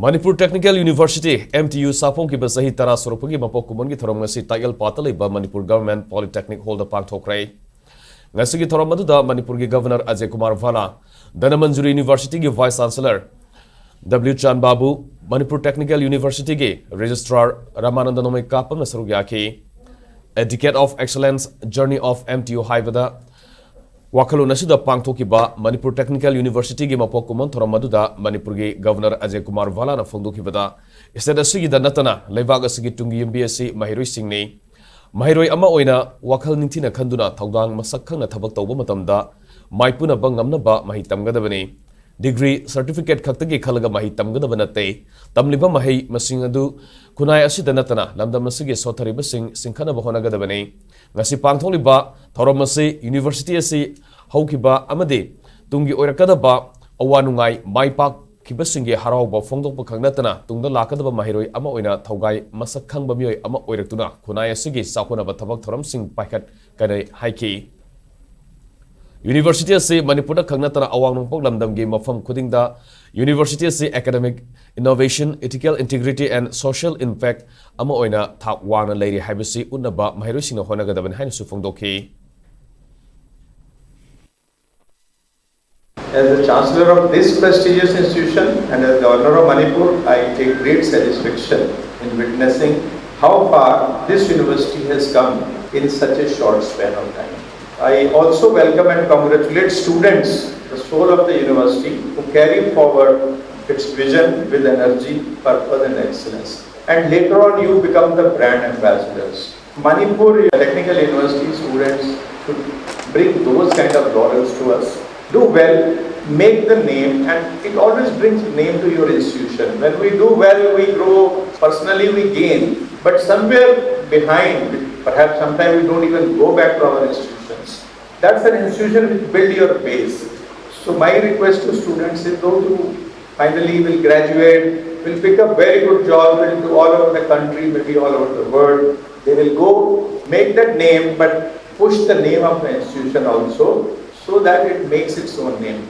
Manipur Technical University MTU Saphongkhiba Chahi tara Shurakpagi Mapok Kumon ki Thouram ngasi Taigal Pata leiba Manipur Government Polytechnic Hall da Pangthokhre ngasi ki Thouram aduda Manipur ki Governor Ajay Kumar Vala Danamanjuri University ki Vice Chancellor W Chan Babu Manipur Technical University ki Registrar Ramananda Nomai Kapam na saruk yaki A Decade of Excellence Journey of MTU haibada Wakhalon asida Pangthokhre Manipur Technical University gi Mapok Kumon Thouram aduda Manipur gi Governor Ajay Kumar Vala na phongdokhibada State asigi da natana leibak asigi tungi MBSC mahiroi singni mahiroi ama oina wakhal ningthina khanduna thaudang masak khangna thabak tawba matamda maipuna bangamna ba mahi tamgadabani degree certificate khaktagi khalaga mahi tamgadaba nate tamliba mahi masing adu kunai asida natana lamdam asigi sothariba singkhana ba honagadabani ngasi pangtholiba Thouram asi university asi haukiba amade tungi oirakadaba awanungai maipak kibasinge harauba phongdokpa khangnatana tungda lakadaba mahiroi ama oina thaugai masak khangba mioi ama oiraktuna kunai asigi sakhonaba thabak thoram sing paikhat kanai haiki University asi Manipur khangnatana awangnongpok lamdamgi mafam khudingda University asi academic innovation ethical integrity and social impact ama oina thak wana leiri haibasi unaba mahiroi singna honagadaban haina su phongdokhi As the Chancellor of this prestigious institution and as Governor of Manipur, I take great satisfaction in witnessing how far this university has come in such a short span of time. I also welcome and congratulate students, the soul of the university, who carry forward its vision with energy, purpose and excellence. And later on you become the brand ambassadors. Manipur Technical University students should bring those kind of laurels to us. Do well, make the name, and it always brings name to your institution. When we do well, we grow, personally we gain, but somewhere behind, perhaps sometimes we don't even go back to our institutions. That's an institution which build your base. So my request to students is those who finally will graduate, will pick up very good jobs, will do all over the country, maybe all over the world. They will go make that name, but push the name of the institution also, so that it makes its own name.